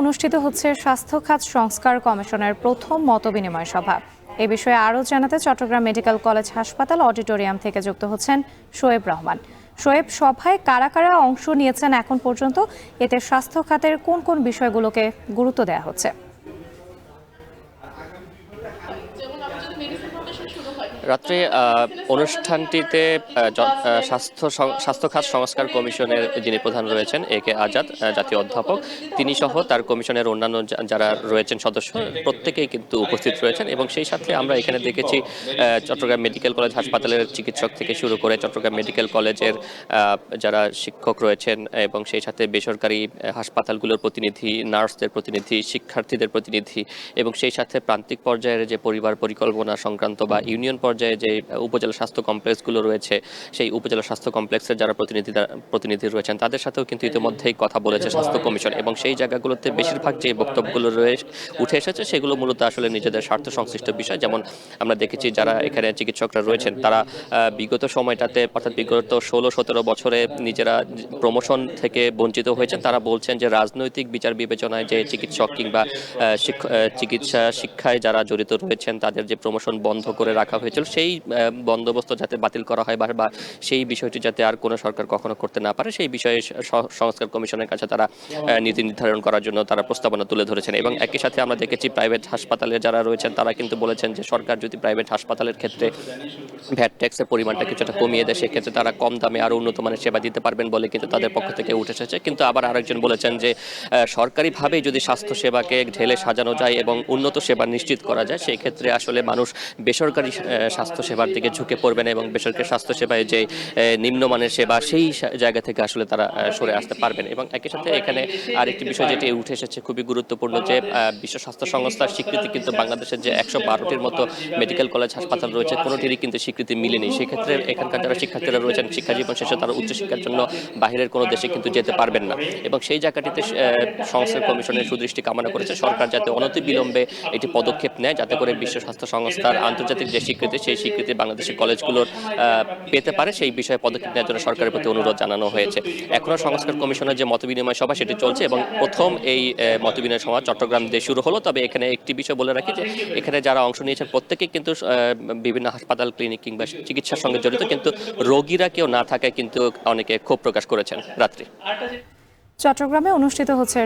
অনুষ্ঠিত হচ্ছে স্বাস্থ্য খাত সংস্কার কমিশনের প্রথম মতবিনিময় সভা। এ বিষয়ে আরও জানাতে চট্টগ্রাম মেডিকেল কলেজ হাসপাতাল অডিটোরিয়াম থেকে যুক্ত হচ্ছেন শোয়েব রহমান। শোয়েব, সভায় কারা কারা অংশ নিয়েছেন এখন পর্যন্ত, এতে স্বাস্থ্য খাতের কোন কোন বিষয়গুলোকে গুরুত্ব দেওয়া হচ্ছে? রাত্রে অনুষ্ঠানটিতে স্বাস্থ্য খাত সংস্কার কমিশনের যিনি প্রধান রয়েছেন এ কে আজাদ জাতীয় অধ্যাপক, তিনি সহ তার কমিশনের অন্যান্য যারা রয়েছেন সদস্য প্রত্যেকেই কিন্তু উপস্থিত রয়েছেন। এবং সেই সাথে আমরা এখানে দেখেছি চট্টগ্রাম মেডিকেল কলেজ হাসপাতালের চিকিৎসক থেকে শুরু করে চট্টগ্রাম মেডিকেল কলেজের যারা শিক্ষক রয়েছেন এবং সেই সাথে বেসরকারি হাসপাতালগুলোর প্রতিনিধি, নার্সদের প্রতিনিধি, শিক্ষার্থীদের প্রতিনিধি এবং সেই সাথে প্রান্তিক পর্যায়ের যে পরিবার পরিকল্পনা সংক্রান্ত বা ইউনিয়ন পর্যায়ে যে উপজেলা স্বাস্থ্য কমপ্লেক্সগুলো রয়েছে সেই উপজেলা স্বাস্থ্য কমপ্লেক্সের যারা প্রতিনিধি রয়েছেন তাদের সাথেও কিন্তু ইতিমধ্যেই কথা বলেছে স্বাস্থ্য কমিশন। এবং সেই জায়গাগুলোতে বেশিরভাগ যে বক্তব্যগুলো উঠে এসেছে সেগুলো মূলত আসলে নিজেদের স্বার্থ সংশ্লিষ্ট বিষয়। যেমন আমরা দেখেছি যারা এখানে চিকিৎসকরা রয়েছেন তারা বিগত সময়টাতে অর্থাৎ বিগত 16-17 বছরে নিজেরা প্রমোশন থেকে বঞ্চিত হয়েছেন। তারা বলছেন যে রাজনৈতিক বিচার বিবেচনায় যে চিকিৎসক কিংবা চিকিৎসা শিক্ষায় যারা জড়িত রয়েছেন তাদের যে প্রমোশন বন্ধ করে রাখা হয়েছিল সেই বন্দোবস্ত যাতে বাতিল করা হয় বা সেই বিষয়টি যাতে আর কোনো সরকার কখনো করতে না পারে সেই বিষয়ে সংস্কার কমিশনের কাছে তারা নীতি নির্ধারণ করার জন্য তারা প্রস্তাবনা তুলে ধরেছেন। এবং একই সাথে আমরা দেখেছি প্রাইভেট হাসপাতালে যারা রয়েছেন তারা কিন্তু বলেছেন যে সরকার যদি প্রাইভেট হাসপাতালের ক্ষেত্রে ভ্যাট ট্যাক্সের পরিমাণটা কিছুটা কমিয়ে দেয় সেক্ষেত্রে তারা কম দামে আরও উন্নত মানের সেবা দিতে পারবেন বলে কিন্তু তাদের পক্ষ থেকে উঠে এসেছে। কিন্তু আবার আরেকজন বলেছেন যে সরকারিভাবেই যদি স্বাস্থ্য সেবাকে ঢেলে সাজানো যায় এবং উন্নত সেবা নিশ্চিত করা যায় সেই ক্ষেত্রে আসলে মানুষ বেসরকারি স্বাস্থ্য সেবার দিকে ঝুঁকে পড়বেন এবং বেসরকারি স্বাস্থ্য সেবায় যে নিম্নমানের সেবা সেই জায়গা থেকে আসলে তারা সরে আসতে পারবেন। এবং একই সাথে এখানে আরেকটি বিষয় যেটি উঠে এসেছে খুবই গুরুত্বপূর্ণ যে বিশ্ব স্বাস্থ্য সংস্থার স্বীকৃতি কিন্তু বাংলাদেশের যে 112টির মতো মেডিকেল কলেজ হাসপাতাল রয়েছে কোনোটিরই কিন্তু স্বীকৃতি মিলেনি। সেক্ষেত্রে এখানকার যারা শিক্ষার্থীরা রয়েছেন শিক্ষাজীবন শেষে তারা উচ্চশিক্ষার জন্য বাহিরের কোনো দেশে কিন্তু যেতে পারবেন না। এবং সেই জায়গাটিতে সংস্কার কমিশনের সুদৃষ্টি কামনা করেছে সরকার যাতে অনতিবিলম্বে এটি পদক্ষেপ নেয় যাতে করে বিশ্ব স্বাস্থ্য সংস্থার আন্তর্জাতিক যে স্বীকৃতি সেই স্বীকৃতি বাংলাদেশের কলেজগুলোর পেতে পারে সেই বিষয়ে পদক্ষেপ নেওয়ার জন্য সরকারের প্রতি অনুরোধ জানানো হয়েছে। এখনও সংস্কার কমিশনের যে মতবিনিময় সভা সেটি চলছে এবং প্রথম এই মতবিনিময় সভা চট্টগ্রাম দিয়ে শুরু হলো। তবে এখানে একটি বিষয় বলে রাখি যে এখানে যারা অংশ নিয়েছেন প্রত্যেকেই কিন্তু বিভিন্ন হাসপাতাল, ক্লিনিক কিংবা চিকিৎসার সঙ্গে জড়িত, কিন্তু রোগীরা কেউ না থাকায় কিন্তু অনেকে ক্ষোভ প্রকাশ করেছেন। রাত্রি চট্টগ্রামে অনুষ্ঠিত হচ্ছে